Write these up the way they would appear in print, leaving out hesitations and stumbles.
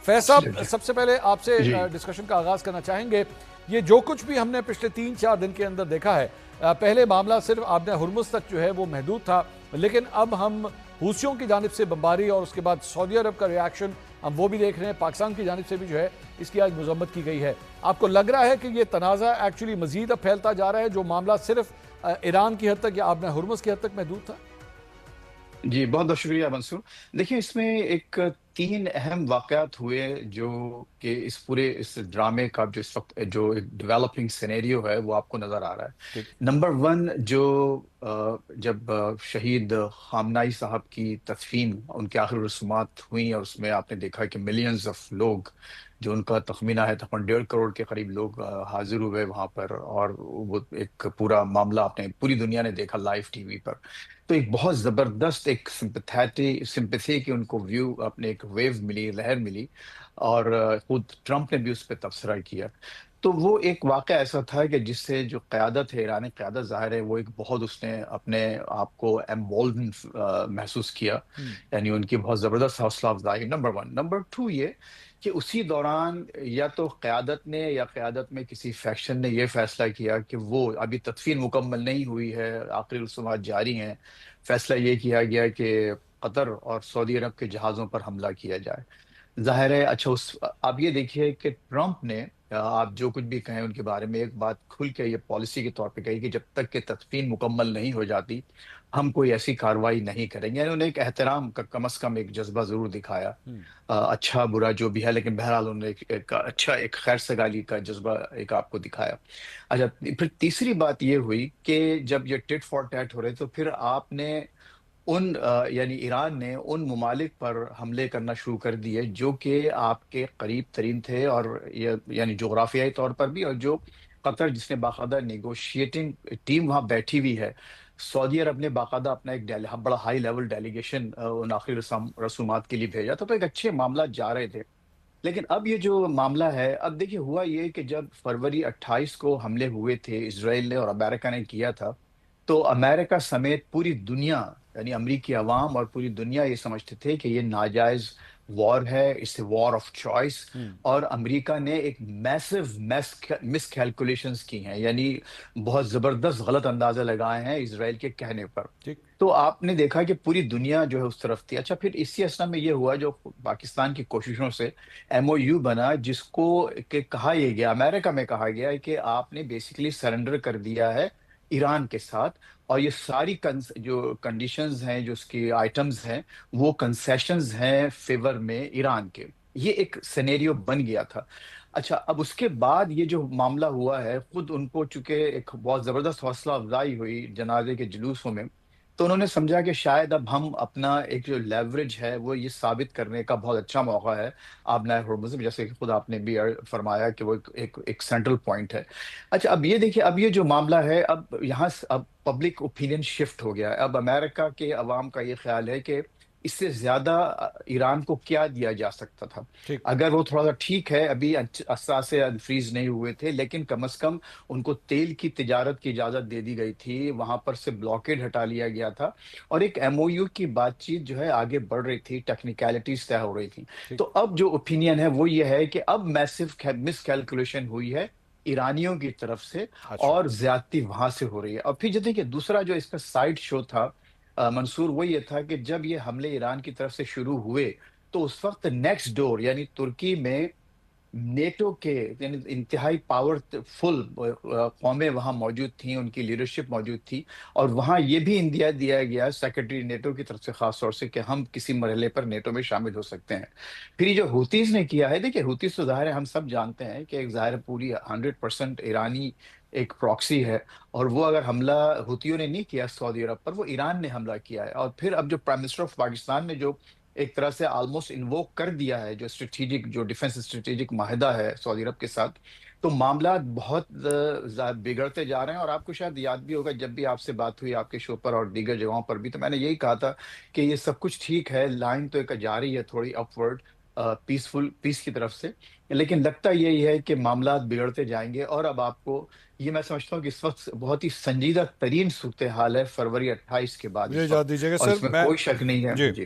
فیض صاحب، سب سے پہلے آپ سے جی ڈسکشن کا آغاز کرنا چاہیں گے. یہ جو کچھ بھی ہم نے پچھلے 3-4 دن کے اندر دیکھا ہے، پہلے معاملہ صرف آبِ ہرمز تک جو ہے وہ محدود تھا، لیکن اب ہم حوثیوں کی جانب سے بمباری اور اس کے بعد سعودی عرب کا ریاکشن ہم وہ بھی دیکھ رہے ہیں. پاکستان کی جانب سے بھی جو ہے اس کی آج مذمت کی گئی ہے. آپ کو لگ رہا ہے کہ یہ تنازع ایکچولی مزید اب پھیلتا جا رہا ہے، جو معاملہ صرف ایران کی حد تک یا آبِ ہرمز کی حد تک محدود تھا؟ جی، بہت بہت شکریہ منصور. دیکھیں، اس میں ایک 3 اہم واقعات ہوئے جو کہ اس ڈرامے کا جو اس وقت جو ڈیولپنگ سینیریو ہے وہ آپ کو نظر آ رہا ہے. ٹھیک. نمبر 1، جو جب شہید خامنائی صاحب کی تدفین، ان کی آخری رسومات ہوئیں، اور اس میں آپ نے دیکھا کہ ملینز آف لوگ، جو ان کا تخمینہ ہے تقریباً 1.5 کروڑ کے قریب لوگ حاضر ہوئے وہاں پر، اور وہ ایک پورا معاملہ آپ نے پوری دنیا نے دیکھا لائیو ٹی وی پر. تو ایک بہت زبردست ایک سمپتھی کی ان کو ویو، اپنے ایک ویو ملی، لہر ملی، اور خود ٹرمپ نے بھی اس پہ تبصرہ کیا. تو وہ ایک واقعہ ایسا تھا کہ جس سے جو قیادت ہے، ایرانی قیادت، ظاہر ہے وہ ایک بہت، اس نے اپنے آپ کو ایمبولڈن محسوس کیا. یعنی ان کی بہت زبردست حوصلہ افزائی، نمبر 1. نمبر 2 یہ کہ اسی دوران یا تو قیادت نے یا قیادت میں کسی فیکشن نے یہ فیصلہ کیا کہ وہ ابھی تدفین مکمل نہیں ہوئی ہے، آخری رسومات جاری ہیں. فیصلہ یہ کیا گیا کہ قطر اور سعودی عرب کے جہازوں پر حملہ کیا جائے. ظاہر ہے، اچھا، آپ یہ دیکھیے کہ ٹرمپ نے، آپ جو کچھ بھی کہیں ان کے بارے میں، ایک بات کھل کے یہ پالیسی کے طور پہ کہی کہ جب تک کہ تدفین مکمل نہیں ہو جاتی ہم کوئی ایسی کارروائی نہیں کریں گے. یعنی انہوں نے ایک احترام کا کم از کم ایک جذبہ ضرور دکھایا، اچھا برا جو بھی ہے، لیکن بہرحال انہوں نے ایک اچھا، ایک خیر سگالی کا جذبہ ایک آپ کو دکھایا. اچھا، پھر تیسری بات یہ ہوئی کہ جب یہ ٹٹ فار ٹیٹ ہو رہے تو پھر آپ نے یعنی ایران نے ان ممالک پر حملے کرنا شروع کر دیے جو کہ آپ کے قریب ترین تھے، اور یعنی جغرافیائی طور پر بھی، اور جو قطر، جس نے باقاعدہ نیگوشیٹنگ ٹیم وہاں بیٹھی ہوئی ہے. سعودی عرب نے باقاعدہ اپنا ایک بڑا ہائی لیول ڈیلیگیشن ان آخری رسومات کے لیے بھیجا تھا. تو ایک اچھے معاملات جا رہے تھے. لیکن اب یہ جو معاملہ ہے، اب دیکھیے ہوا یہ کہ جب فروری 28 کو حملے ہوئے تھے، اسرائیل نے اور امریکہ نے کیا تھا، تو امریکہ سمیت پوری دنیا، یعنی امریکی عوام اور پوری دنیا یہ سمجھتے تھے کہ یہ ناجائز وار ہے، اس وار آف چوائس. اور امریکہ نے ایک میسو مس کیلکولیشنز کی ہیں، یعنی بہت زبردست غلط اندازے لگائے ہیں اسرائیل کے کہنے پر. ٹھیک. تو آپ نے دیکھا کہ پوری دنیا جو ہے اس طرف تھی. اچھا، پھر اسی اسنا میں یہ ہوا جو پاکستان کی کوششوں سے ایم او یو بنا، جس کو کہ کہا یہ گیا، امریکہ میں کہا گیا کہ آپ نے بیسیکلی سرنڈر کر دیا ہے ایران کے ساتھ، اور یہ ساری جو کنڈیشنز ہیں، جو اس کی آئٹمز ہیں، وہ کنسیشنز ہیں فیور میں ایران کے. یہ ایک سینیریو بن گیا تھا. اچھا، اب اس کے بعد یہ جو معاملہ ہوا ہے، خود ان کو چونکہ ایک بہت زبردست حوصلہ افزائی ہوئی جنازے کے جلوسوں میں، تو انہوں نے سمجھا کہ شاید اب ہم اپنا ایک جو لیوریج ہے وہ یہ ثابت کرنے کا بہت اچھا موقع ہے آبِ ہرمز میں، جیسے کہ خود آپ نے بھی فرمایا کہ وہ ایک سینٹرل پوائنٹ ہے. اچھا، اب یہ دیکھیے، اب یہ جو معاملہ ہے، اب یہاں اب پبلک اوپینین شفٹ ہو گیا ہے. اب امریکہ کے عوام کا یہ خیال ہے کہ اس سے زیادہ ایران کو کیا دیا جا سکتا تھا. ٹھیک. اگر وہ تھوڑا سا ٹھیک ہے، ابھی اثاثے انفریز نہیں ہوئے تھے، لیکن کم از کم ان کو تیل کی تجارت کی اجازت دے دی گئی تھی، وہاں پر سے بلاکیڈ ہٹا لیا گیا تھا، اور ایک ایم او یو کی بات چیت جو ہے آگے بڑھ رہی تھی، ٹیکنیکلٹیز طے ہو رہی تھی. ٹھیک. تو اب جو اوپینین ہے وہ یہ ہے کہ اب میسو مس کیلکولیشن ہوئی ہے ایرانیوں کی طرف سے، اچھا. اور زیادتی وہاں سے ہو رہی ہے. اور پھر جو دیکھیے دوسرا جو اس کا سائڈ شو تھا منصور، وہ یہ تھا کہ جب یہ حملے ایران کی طرف سے شروع ہوئے تو اس وقت نیکسٹ ڈور یعنی ترکی میں نیٹو کے یعنی انتہائی پاور فل قومیں وہاں موجود تھیں، ان کی لیڈرشپ موجود تھی، اور وہاں یہ بھی اندیا دیا گیا سیکرٹری نیٹو کی طرف سے خاص طور سے کہ ہم کسی مرحلے پر نیٹو میں شامل ہو سکتے ہیں. پھر یہ جو حوثیز نے کیا ہے، دیکھیے حوثیز تو ظاہر ہے ہم سب جانتے ہیں کہ ایک ظاہر پوری 100% ایرانی ایک پراکسی ہے، اور وہ اگر حملہ حوثیوں نے نہیں کیا سعودی عرب پر، وہ ایران نے حملہ کیا ہے. اور پھر اب جو پرائم منسٹر آف پاکستان نے جو ایک طرح سے آلموسٹ انووک کر دیا ہے جو اسٹریٹجک، جو ڈیفنس اسٹریٹجک معاہدہ ہے سعودی عرب کے ساتھ، تو معاملات بہت بگڑتے جا رہے ہیں. اور آپ کو شاید یاد بھی ہوگا، جب بھی آپ سے بات ہوئی آپ کے شو پر اور دیگر جگہوں پر بھی، تو میں نے یہی کہا تھا کہ یہ سب کچھ ٹھیک ہے، لائن تو ایک جاری ہے تھوڑی اپورڈ پیس کی طرف سے، لیکن لگتا یہی ہے کہ معاملات بگڑتے جائیں گے. اور اب آپ کو یہ میں سمجھتا ہوں کہ اس وقت بہت ہی سنجیدہ ترین صورتحال ہے فروری 28 کے بعد مجھے اس وقت، اجازت دیجیے گا اور سر، اس میں میں کوئی شک نہیں ہے. جی جی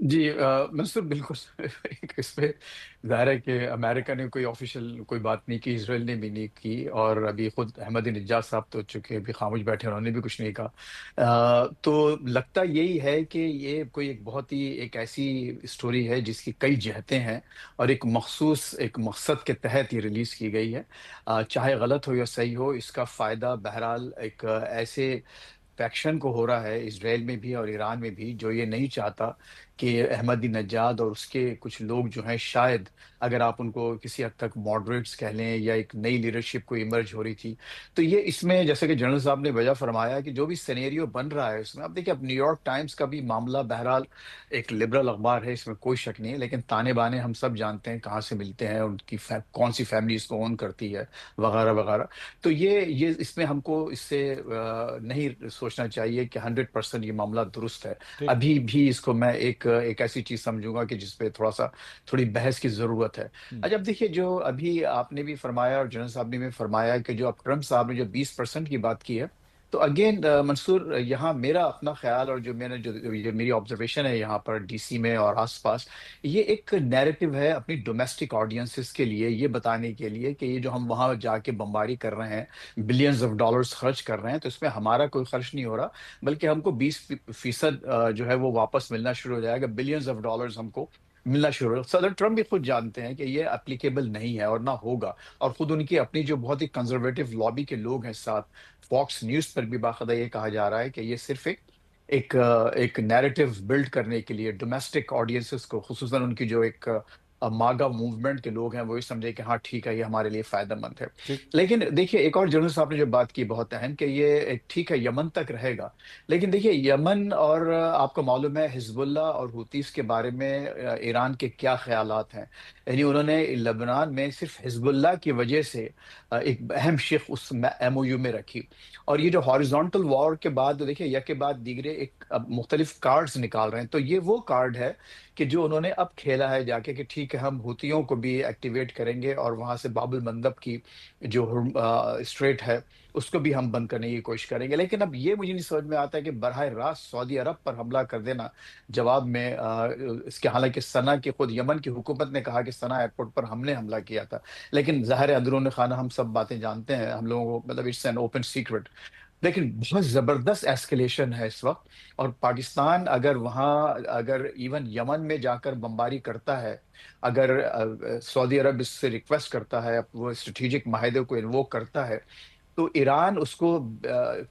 جی منصور بالکل اس پہ ظاہر ہے کہ امریکہ نے کوئی آفیشیل کوئی بات نہیں کی، اسرائیل نے بھی نہیں کی، اور ابھی خود احمدی نجات صاحب تو چکے ابھی خاموش بیٹھے، انہوں نے بھی کچھ نہیں کہا۔ تو لگتا یہی ہے کہ یہ کوئی ایک بہت ہی ایک ایسی اسٹوری ہے جس کی کئی جہتیں ہیں، اور ایک مخصوص ایک مقصد کے تحت یہ ریلیز کی گئی ہے۔ چاہے غلط ہو یا صحیح ہو، اس کا فائدہ بہرحال ایک ایسے فیکشن کو ہو رہا ہے اسرائیل میں بھی اور ایران میں بھی، جو یہ نہیں چاہتا کہ احمدی نژاد اور اس کے کچھ لوگ جو ہیں، شاید اگر آپ ان کو کسی حد تک ماڈریٹس کہہ لیں، یا ایک نئی لیڈرشپ کو ایمرج ہو رہی تھی، تو یہ اس میں جیسے کہ جنرل صاحب نے وجہ فرمایا کہ جو بھی سینیریو بن رہا ہے اس میں، اب دیکھیں اب نیو یارک ٹائمز کا بھی معاملہ بہرحال ایک لبرل اخبار ہے، اس میں کوئی شک نہیں ہے، لیکن تانے بانے ہم سب جانتے ہیں کہاں سے ملتے ہیں، ان کی کون سی فیملی اس کو اون کرتی ہے، وغیرہ وغیرہ۔ تو یہ اس میں ہم کو اس سے نہیں سوچنا چاہیے کہ 100% یہ معاملہ درست ہے۔ ٹھیک۔ ابھی بھی اس کو میں ایک ایسی چیز سمجھوں گا کہ جس پہ تھوڑی بحث کی ضرورت ہے۔ اچھا اب دیکھیے، جو ابھی آپ نے بھی فرمایا اور جنرل صاحب نے بھی فرمایا کہ جو اب ٹرمپ صاحب نے جو 20% کی بات کی ہے، تو اگین منصور، یہاں میرا اپنا خیال اور جو میں نے جو میری آبزرویشن ہے یہاں پر ڈی سی میں اور آس پاس، یہ ایک نیریٹو ہے اپنی ڈومیسٹک آڈینسز کے لیے، یہ بتانے کے لیے کہ یہ جو ہم وہاں جا کے بمباری کر رہے ہیں، بلینز آف ڈالرز خرچ کر رہے ہیں، تو اس میں ہمارا کوئی خرچ نہیں ہو رہا، بلکہ ہم کو 20% جو ہے وہ واپس ملنا شروع ہو جائے گا، بلینز آف ڈالرز ہم کو ملنا شروع ہو۔ صدر ٹرمپ بھی خود جانتے ہیں کہ یہ اپلیکیبل نہیں ہے اور نہ ہوگا، اور خود ان کی اپنی جو بہت ہی کنزرویٹو لابی کے لوگ ہیں ساتھ، فاکس نیوز پر بھی باقاعدہ یہ کہا جا رہا ہے کہ یہ صرف ایک نیریٹو بلڈ کرنے کے لیے ڈومیسٹک آڈینسز کو، خصوصاً ان کی جو ایک ماگا موومنٹ کے لوگ ہیں، وہ یہ سمجھے کہ ہاں ٹھیک ہے، یہ ہمارے لیے فائدہ مند ہے۔ ٹھیک۔ لیکن دیکھیے، ایک اور جنرل صاحب نے جو بات کی بہت اہم، کہ یہ ٹھیک ہے یمن تک رہے گا، لیکن دیکھیے یمن اور آپ کو معلوم ہے حزب اللہ اور حوثیز کے بارے میں ایران کے کیا خیالات ہیں، یعنی انہوں نے لبنان میں صرف حزب اللہ کی وجہ سے ایک اہم شق اس ایم او یو میں رکھی، اور یہ جو ہاریزونٹل وار کے بعد دیکھیے یک کے بعد دیگرے ایک اب مختلف کارڈز نکال رہے ہیں، تو یہ وہ کارڈ ہے کہ جو انہوں نے اب کھیلا ہے جا کے کہ ٹھیک ہے ہم ہوتیوں کو بھی ایکٹیویٹ کریں گے، اور وہاں سے باب المندب کی جو اسٹریٹ ہے اس کو بھی ہم بند کرنے کی کوشش کریں گے۔ لیکن اب یہ مجھے نہیں سمجھ میں آتا ہے کہ براہ راست سعودی عرب پر حملہ کر دینا جواب میں اس کے، حالانکہ سنا کی خود یمن کی حکومت نے کہا کہ سنا ایئرپورٹ پر ہم نے حملہ کیا تھا، لیکن ظاہر ہے اندرون خانہ ہم سب باتیں جانتے ہیں، ہم لوگوں کو مطلب اٹس این اوپن سیکرٹ، لیکن بہت زبردست ایسکیلیشن ہے اس وقت، اور پاکستان اگر ایون یمن میں جا کر بمباری کرتا ہے، اگر سعودی عرب اس سے ریکویسٹ کرتا ہے، وہ اسٹریٹجک معاہدے کو انووک کرتا ہے، تو ایران اس کو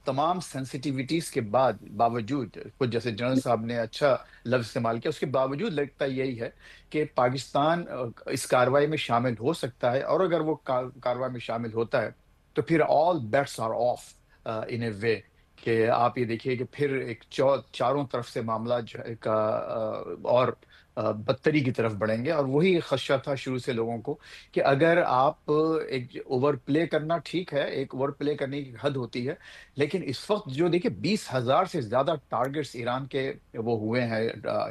تمام سینسٹیویٹیز کے باوجود، خود جیسے جنرل صاحب نے اچھا لفظ استعمال کیا، اس کے باوجود لگتا یہی ہے کہ پاکستان اس کارروائی میں شامل ہو سکتا ہے، اور اگر وہ کارروائی میں شامل ہوتا ہے تو پھر آل بیٹس آر آف ان اے وے، کہ آپ یہ دیکھیے کہ پھر ایک چاروں طرف سے معاملہ جو ہے اور بدتری کی طرف بڑھیں گے، اور وہی خدشہ تھا شروع سے لوگوں کو کہ اگر آپ ایک اوور پلے کرنا ٹھیک ہے، ایک اوور پلے کرنے کی حد ہوتی ہے، لیکن اس وقت جو دیکھیں 20,000 سے زیادہ ٹارگٹس ایران کے وہ ہوئے ہیں،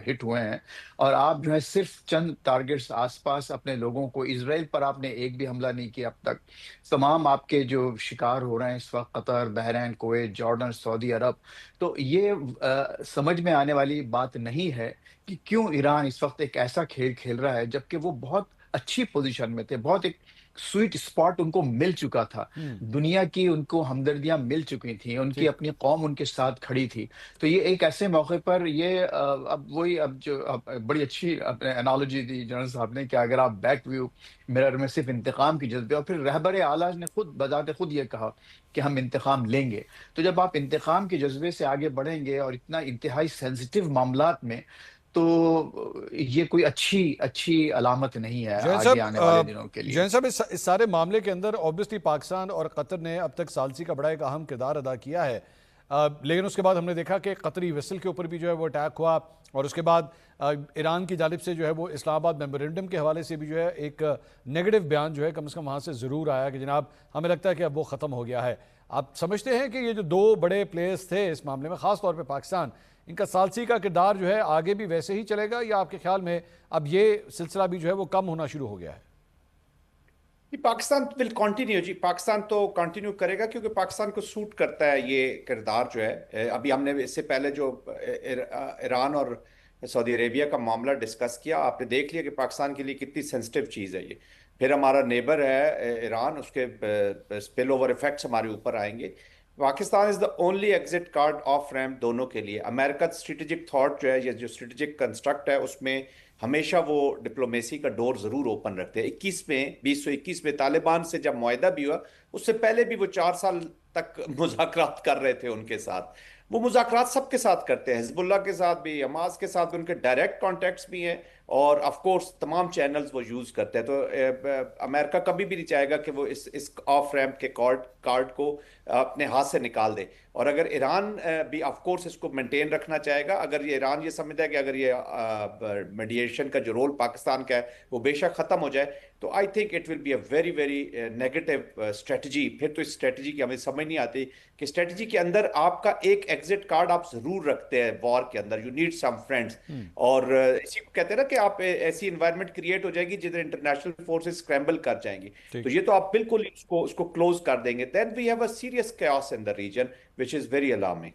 ہٹ ہوئے ہیں، اور آپ جو ہے صرف چند ٹارگٹس آس پاس اپنے لوگوں کو، اسرائیل پر آپ نے ایک بھی حملہ نہیں کیا اب تک، تمام آپ کے جو شکار ہو رہے ہیں اس وقت قطر، بحرین، کویت، جارڈن، سعودی عرب، تو یہ سمجھ میں آنے والی بات نہیں ہے کہ کیوں ایران اس وقت ایک ایسا کھیل کھیل رہا ہے، جبکہ وہ بہت اچھی پوزیشن میں تھے، بہت ایک سویٹ اسپاٹ ان کو مل چکا تھا، دنیا کی ان کو ہمدردیاں مل چکی تھیں، ان کی ٹھیک۔ اپنی قوم ان کے ساتھ کھڑی تھی، تو یہ ایک ایسے موقع پر یہ اب جو بڑی اچھی اپنے انالوجی دی جنرل صاحب نے کہ اگر آپ بیک ویو مرر میں صرف انتقام کی جذبے، اور پھر رہبر اعلیٰ نے خود بذات خود یہ کہا کہ ہم انتقام لیں گے، تو جب آپ انتقام کے جذبے سے آگے بڑھیں گے اور اتنا انتہائی سینسیٹیو معاملات میں، تو یہ کوئی اچھی علامت نہیں ہے جین آگے آنے والے صاحب، دنوں کے لیے۔ جین صاحب اس سارے معاملے کے اندر اوبویسلی پاکستان اور قطر نے اب تک ثالثی کا بڑا ایک اہم کردار ادا کیا ہے، لیکن اس کے بعد ہم نے دیکھا کہ قطری ویسل کے اوپر بھی جو ہے وہ اٹیک ہوا، اور اس کے بعد ایران کی جانب سے جو ہے وہ اسلام آباد میمورنڈم کے حوالے سے بھی جو ہے ایک نیگیٹو بیان جو ہے کم از کم وہاں سے ضرور آیا کہ جناب ہمیں لگتا ہے کہ اب وہ ختم ہو گیا ہے۔ آپ سمجھتے ہیں کہ یہ جو دو بڑے پلیئرز تھے اس معاملے میں، خاص طور پہ پاکستان، ان کا ثالثی کا کردار جو ہے آگے بھی ویسے ہی چلے گا، یا آپ کے خیال میں اب یہ سلسلہ بھی جو ہے وہ کم ہونا شروع ہو گیا ہے؟ پاکستان ول کنٹینیو جی، پاکستان تو کنٹینیو کرے گا کیونکہ پاکستان کو سوٹ کرتا ہے یہ کردار جو ہے۔ ابھی ہم نے اس سے پہلے جو ایران اور سعودی عربیہ کا معاملہ ڈسکس کیا. آپ نے دیکھ لیا کہ پاکستان کے لیے کتنی سینسٹیو چیز ہے یہ. پھر ہمارا نیبر ہے ایران, اس کے اسپل اوور ایفیکٹس ہمارے اوپر آئیں گے. Pakistan is the only exit card off ramp دونوں کے لیے. امریکہ اسٹریٹجک تھاٹ جو ہے یا جو اسٹریٹجک کنسٹرکٹ ہے اس میں ہمیشہ وہ ڈپلومیسی کا ڈور ضرور اوپن رکھتے ہیں. 2021 میں طالبان سے جب معاہدہ بھی ہوا, اس سے پہلے بھی وہ 4 سال تک مذاکرات کر رہے تھے ان کے ساتھ. وہ مذاکرات سب کے ساتھ کرتے ہیں, حزب اللہ کے ساتھ بھی, حماس کے ساتھ بھی, ان کے ڈائریکٹ کانٹیکٹس بھی ہیں, اور آف کورس تمام چینلز وہ یوز کرتے ہیں. تو امریکہ کبھی بھی نہیں چاہے گا کہ وہ اس آف ریمپ کے کارڈ کو اپنے ہاتھ سے نکال دے. اور اگر ایران بھی آف کورس اس کو مینٹین رکھنا چاہے گا, اگر یہ ایران یہ سمجھتا ہے کہ اگر یہ میڈیشن کا جو رول پاکستان کا ہے وہ بے شک ختم ہو جائے, تو I think it will be a very very negative strategy. پھر تو اس اسٹریٹجی کی ہمیں سمجھ نہیں آتی کہ اسٹریٹجی کے اندر آپ کا ایک ایگزٹ کارڈ آپ ضرور رکھتے ہیں وار کے اندر. یو نیڈ سم فرینڈس, اور اسی کو کہتے ہیں نا کہ آپ ایسی انوائرمنٹ کریٹ ہو جائے گی جدھر انٹرنیشنل فورسز اسکریمبل کر جائیں گی. تو یہ تو آپ بالکل اس کو کلوز کر دیں گے. Then we have a serious chaos in the region which is very alarming.